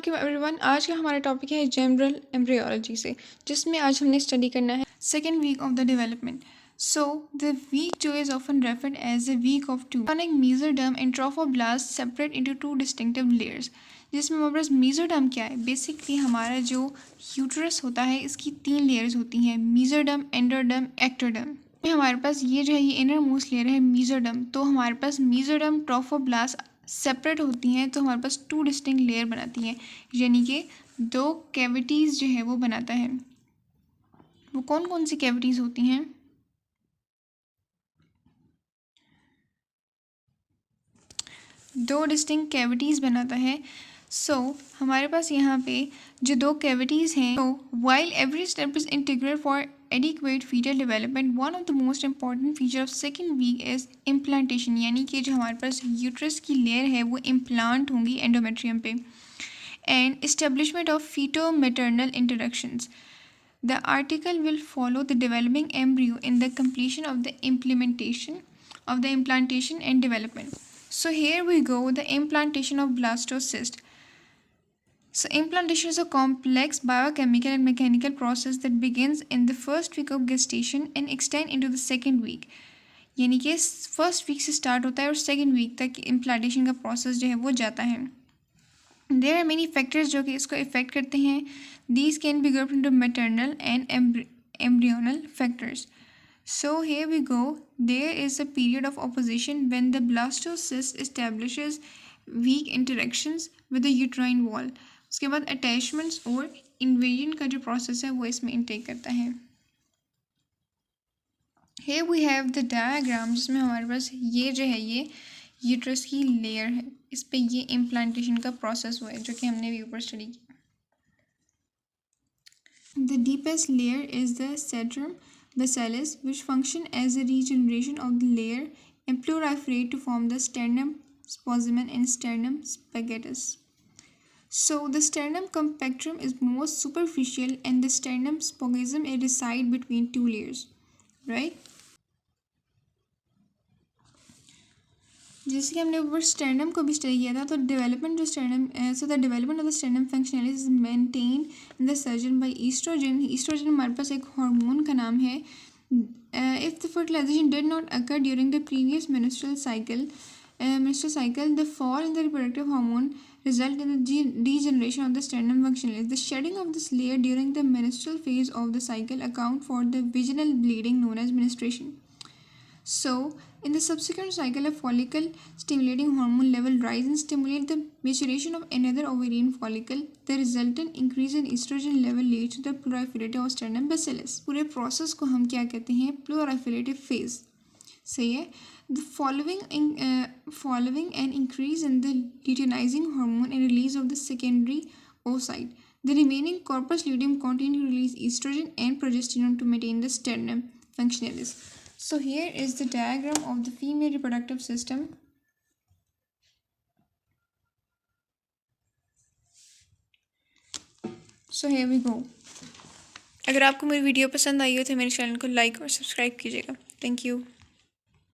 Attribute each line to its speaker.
Speaker 1: अस्सलाम एवरीवन। आज का हमारा टॉपिक है जनरल एम्ब्रियोलॉजी से, जिसमें आज हमने स्टडी करना है second week of the development. So the week जो is often referred as the week of two. Mesoderm and trophoblast separate into two distinctive layers. जिसमें हमारे पास मेसोडर्म क्या है, बेसिकली हमारा जो यूट्रस होता है इसकी 3 लेयर्स होती हैं, मेसोडर्म, एंडोडर्म, एक्टोडर्म। हमारे पास ये जो है ये इनर मोस्ट लेयर है मेसोडर्म। तो हमारे पास मेसोडर्म ट्रोफोब्लास्ट सेपरेट होती हैं तो हमारे पास 2 डिस्टिंक्ट लेयर बनाती हैं, यानी कि 2 कैविटीज़ जो है वो बनाता है। वो कौन कौन सी कैविटीज़ होती हैं? दो डिस्टिंक्ट कैविटीज़ बनाता है। हमारे पास यहाँ पे जो 2 कैविटीज़ हैं, तो while every step is integral for adequate foetal development, one of the most important feature of second week is implantation, यानी कि जो हमारे पास यूट्रस की लेयर है वो इम्प्लांट होंगी एंडोमेट्रियम पे, and establishment of feto-maternal interactions. The article will follow the developing embryo in the completion of the implantation and development. So here we go, the implantation of blastocyst. So implantation is a complex biochemical and mechanical process that begins in the first week of gestation and extend into the second week. यानी कि first week से start होता है और second week तक implantation का process जो है वो जाता है। देयर आर मेनी फैक्टर्स जो कि इसको इफेक्ट करते हैं। These can be grouped into maternal and embryonal factors. So here we go, there is a period of apposition when the blastocyst establishes weak interactions with the uterine wall. उसके बाद attachments और invasion का जो process है वो इसमें intake करता है। Here we have the diagram, जिसमें हमारे पास ये जो है ये यूट्रस की लेयर है, इस पे ये इम्प्लांटेशन का प्रोसेस हुआ है जो कि हमने भी ऊपर स्टडी किया। The deepest layer is the stratum basale which function as a regeneration of the layer and proliferate to form the stratum spinosum and stratum spegetus. So the sternum compactum is most superficial and the sternum spogism is reside between 2 layers, right? जैसे कि हमने ऊपर sternum को भी study किया था, तो development जो stratum the development of the stratum functionality is maintain in the surgeon by oestrogen. Oestrogen हमारे पास एक हार्मोन का नाम है। If the fertilisation did not occur during the previous menstrual cycle, the fall in the reproductive hormone result in the degeneration of the sternum functionalis. The shedding of this layer during the menstrual phase of the cycle account for the vaginal bleeding known as menstruation. So, in the subsequent cycle, a follicle stimulating hormone level rise and stimulate the maturation of another ovarian follicle. The resultant increase in estrogen level leads to the proliferative of sternum bacillus. पूरे process को हम क्या कहते हैं? Proliferative phase. सही है। The following an increase in the luteinizing hormone and release of the secondary oocyte. The remaining corpus luteum continue to release estrogen and progesterone to maintain the sternum functionalis. So here is the diagram of the female reproductive system. So here we go. अगर आपको मेरी video पसंद आई हो तो मेरे channel को like और subscribe कीजिएगा। Thank you.